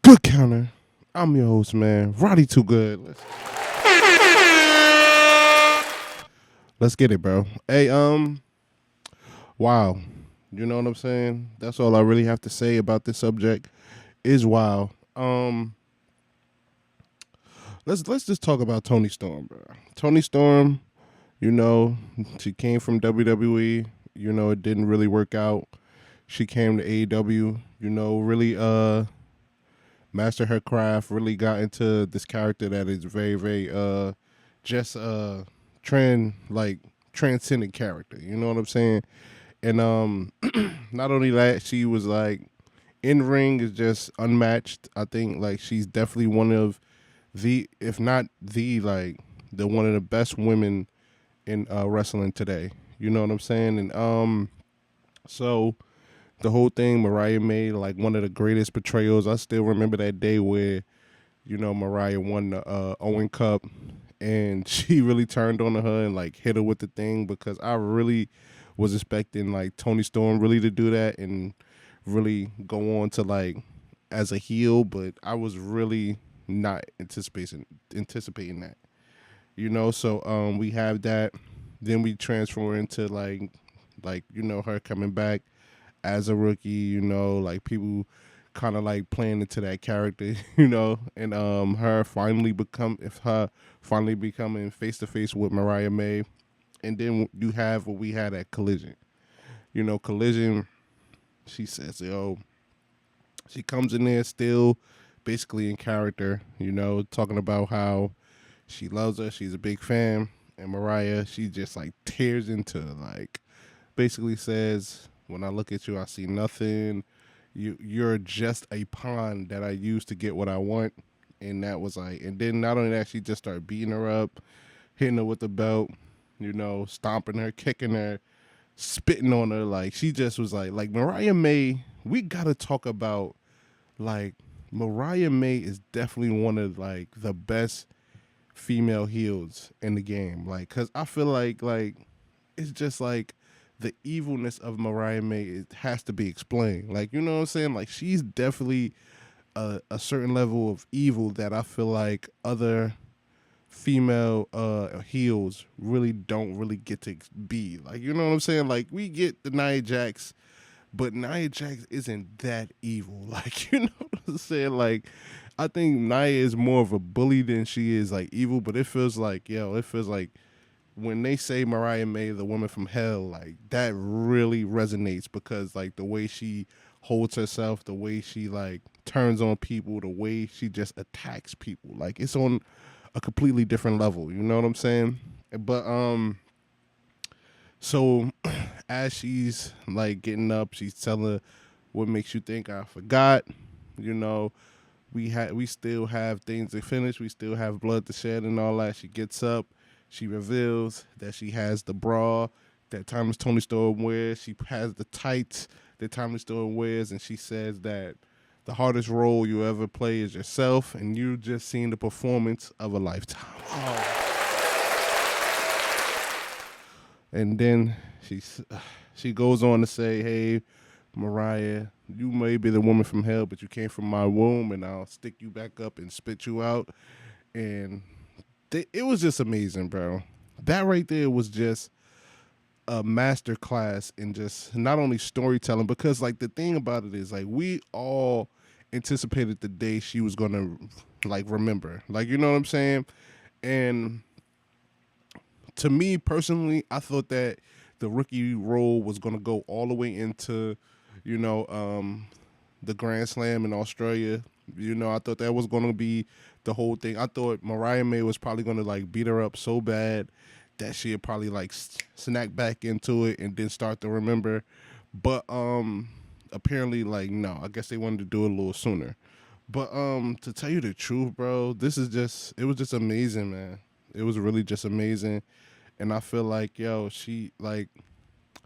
Good counter. I'm your host, man. Roddy Too Good. Let's get it, bro. Hey, wow. You know what I'm saying? That's all I really have to say about this subject. Is wow. Let's just talk about Tony Storm, bro. Tony Storm, you know, she came from WWE. You know, it didn't really work out. She came to AEW. You know, really mastered her craft. Really got into this character that is very, very just trend like transcendent character. You know what I'm saying? And not only that, she was like in ring is just unmatched. I think like she's definitely one of the, if not the like the one of the best women in wrestling today. You know what I'm saying? And so the whole thing Mariah made like one of the greatest betrayals. I still remember that day where Mariah won the Owen Cup, and she really turned on her and like hit her with the thing because I really was expecting like Tony Storm really to do that and really go on to like as a heel, but I was really not anticipating that. So we have that. Then we transfer into like her coming back as a rookie, like people kind of like playing into that character, and her finally becoming face to face with Mariah May. And then you have what we had at Collision. Collision, she says, she comes in there still basically in character, talking about how she loves her, she's a big fan. And Mariah, she just like tears into like basically says, when I look at you, I see nothing. You're just a pawn that I use to get what I want. And that was like, and then not only that, she just started beating her up, hitting her with the belt, stomping her, kicking her, spitting on her. Like she just was like Mariah May. We gotta talk about like Mariah May is definitely one of like the best female heels in the game. Like, cause I feel like it's just like the evilness of Mariah May, it has to be explained. Like, you know what I'm saying? Like she's definitely a certain level of evil that I feel like other female heels really don't really get to be. Like, you know what I'm saying? Like we get the Nia Jax, but Nia Jax isn't that evil. Like, you know what I'm saying? Like I think Nia is more of a bully than she is like evil, but it feels like when they say Mariah May, the woman from hell, like that really resonates because like the way she holds herself, the way she like turns on people, the way she just attacks people, like it's on a completely different level. You know what I'm saying? But so as she's like getting up, she's telling her, what makes you think I forgot? You know, we still have things to finish. We still have blood to shed and all that. She gets up. She reveals that she has the bra that Thomas Tony Storm wears. She has the tights that Thomas Storm wears, and she says that the hardest role you ever play is yourself, and you just seen the performance of a lifetime. Oh. And then she goes on to say, "Hey, Mariah, you may be the woman from hell, but you came from my womb, and I'll stick you back up and spit you out." And it was just amazing, bro. That right there was just a master class in just not only storytelling, because like the thing about it is like we all anticipated the day she was gonna like remember, like you know what I'm saying. And to me personally, I thought that the rookie role was gonna go all the way into, you know, the Grand Slam in Australia. I thought that was gonna be the whole thing. I thought Mariah May was probably gonna like beat her up so bad that she'd probably like snack back into it and then start to remember. But apparently like no, I guess they wanted to do it a little sooner. But to tell you the truth, bro, it was just amazing, man. It was really just amazing. And I feel like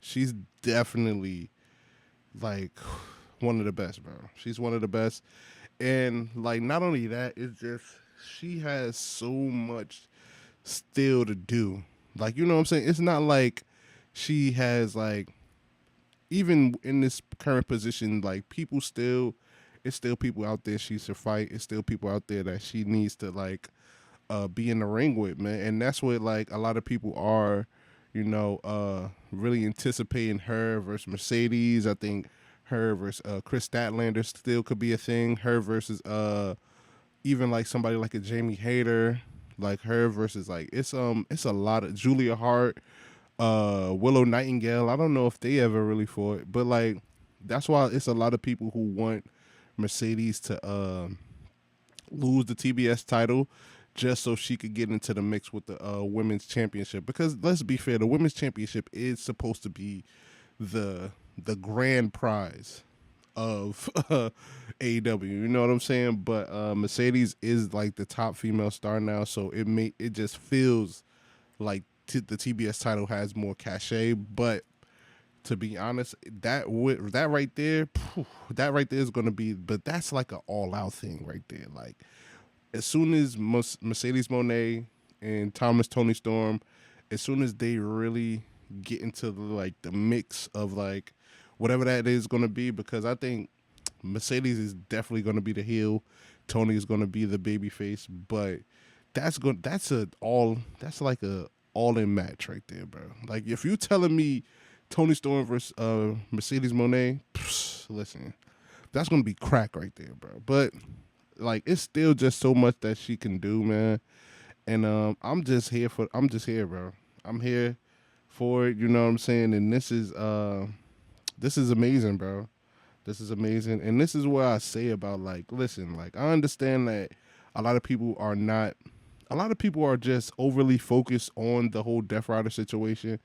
she's definitely like one of the best, bro. She's one of the best. And like not only that, it's just she has so much still to do. Like, you know what I'm saying? It's not like she has like even in this current position, like people still it's still people out there she should fight. It's still people out there that she needs to like be in the ring with, man. And that's what like a lot of people are, really anticipating her versus Mercedes. I think her versus Chris Statlander still could be a thing. Her versus even like somebody like a Jamie Hayter, like her versus like it's a lot of Julia Hart, Willow Nightingale. I don't know if they ever really fought, but like that's why it's a lot of people who want Mercedes to lose the TBS title just so she could get into the mix with the women's championship. Because let's be fair, the women's championship is supposed to be the grand prize of AEW. You know what I'm saying? But Mercedes is like the top female star now, so it just feels like the TBS title has more cachet. But to be honest, that right there, that right there is gonna be. But that's like an all out thing right there. Like as soon as Mercedes Moné and Toni Storm, as soon as they really get into like the mix of like whatever that is going to be, because I think Mercedes is definitely going to be the heel, Toni is going to be the baby face, but that's like a all in match right there, bro. Like if you telling me Toni Storm versus Mercedes Moné, listen, that's going to be crack right there, bro. But like it's still just so much that she can do, man. And I'm just here, bro. I'm here for it, you know what I'm saying? And this is amazing, bro. This is amazing. And this is what I say about like, listen, like I understand that a lot of people are not a lot of people are just overly focused on the whole Death Rider situation.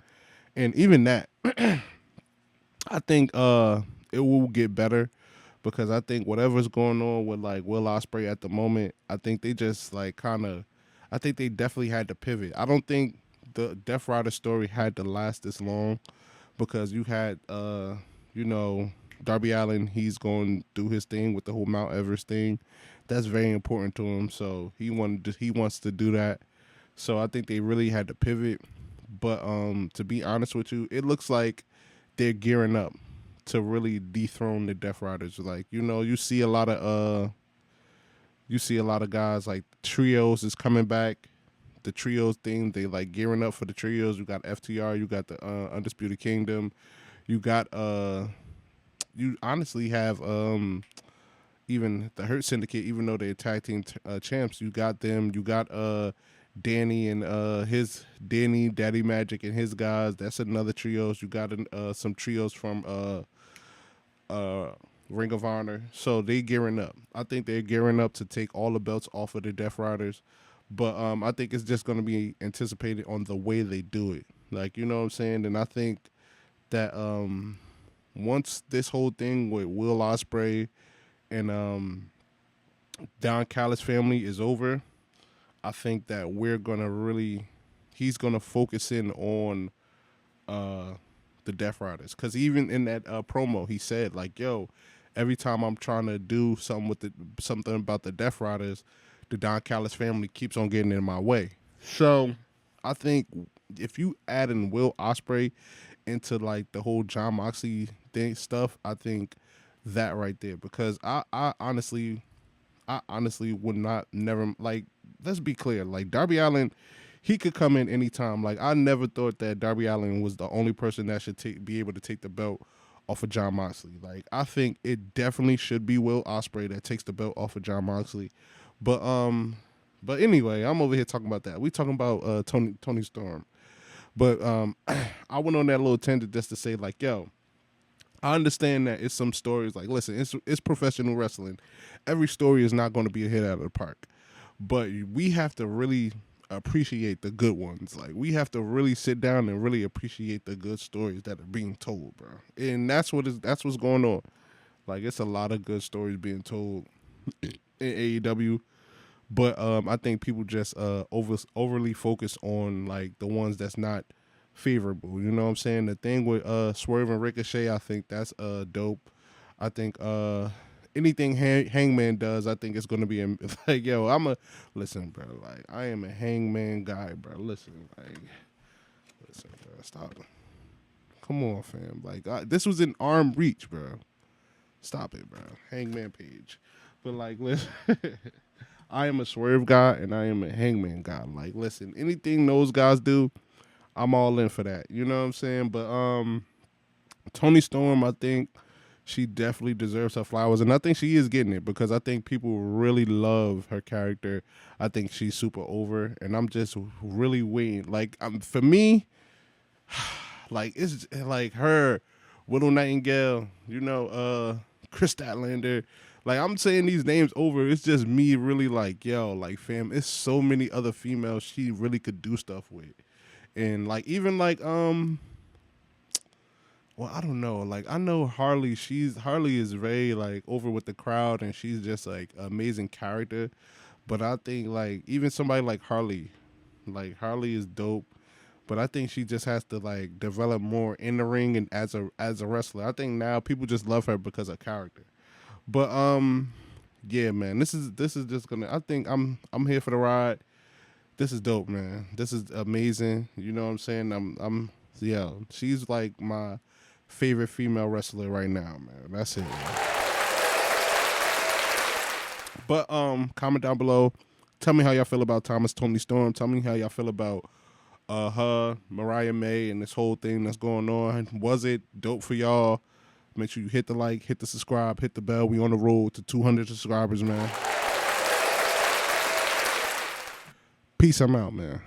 And even that, I think it will get better because I think whatever's going on with like Will Ospreay at the moment, I think they just like kind of, I think they definitely had to pivot. I don't think the Death Rider story had to last this long because you had, you know, Darby Allin. He's going to do his thing with the whole Mount Everest thing. That's very important to him. So he wants to do that. So I think they really had to pivot. But to be honest with you, it looks like they're gearing up to really dethrone the Death Riders. Like, you know, you see a lot of guys like trios is coming back. The trios thing, they like gearing up for the trios. You got FTR, you got the Undisputed Kingdom, you got you honestly have even the Hurt Syndicate, even though they're tag team champs, you got them. You got Danny and his Danny Daddy Magic and his guys. That's another trios. You got some trios from Ring of Honor. So they gearing up. I think they're gearing up to take all the belts off of the Death Riders. But I think it's just going to be anticipated on the way they do it. Like, you know what I'm saying? And I think that once this whole thing with Will Ospreay and Don Callis family is over, I think that he's gonna focus in on the Death Riders. Cause even in that promo, he said like, "Yo, every time I'm trying to do something about the Death Riders, the Don Callis family keeps on getting in my way." So I think if you add in Will Ospreay into like the whole John Moxley thing stuff, I think that right there, because I honestly would not never like. Let's be clear, like Darby Allin, he could come in anytime. Like I never thought that Darby Allin was the only person that should be able to take the belt off of John Moxley. Like I think it definitely should be Will Ospreay that takes the belt off of John Moxley. But but anyway, I'm over here talking about that. We talking about Toni Storm. But I went on that little tangent just to say like, yo, I understand that it's some stories like, listen, it's professional wrestling. Every story is not going to be a hit out of the park, but we have to really appreciate the good ones. Like we have to really sit down and really appreciate the good stories that are being told, bro. And that's what's going on. Like it's a lot of good stories being told in AEW, but I think people just overly focus on like the ones that's not favorable. You know what I'm saying? The thing with Swerve and Ricochet, I think that's dope. I think anything Hangman does, I think it's gonna be like, yo, listen, bro. Like I am a Hangman guy, bro. Listen, bro. Stop. Come on, fam. Like this was in arm reach, bro. Stop it, bro. Hangman Page. But like, listen, I am a Swerve guy and I am a Hangman guy. Like, listen, anything those guys do, I'm all in for that. You know what I'm saying? But Tony Storm, I think she definitely deserves her flowers, and I think she is getting it because I think people really love her character. I think she's super over, and I'm just really waiting. Like, for me, like it's like her, Willow Nightingale, Chris Statlander. Like I'm saying these names over, it's just me really like, yo, like fam, it's so many other females she really could do stuff with. And like even like well, I don't know. Like I know Harley is very like over with the crowd and she's just like an amazing character. But I think like even somebody like Harley is dope. But I think she just has to like develop more in the ring and as a wrestler. I think now people just love her because of character. But yeah, man, this is just gonna. I think I'm here for the ride. This is dope, man. This is amazing. You know what I'm saying? I'm yeah. She's like my favorite female wrestler right now, man. That's it. Man. But comment down below. Tell me how y'all feel about Toni Storm. Tell me how y'all feel about her, Mariah May, and this whole thing that's going on. Was it dope for y'all? Make sure you hit the like, hit the subscribe, hit the bell. We on the road to 200 subscribers, man. Peace. I'm out, man.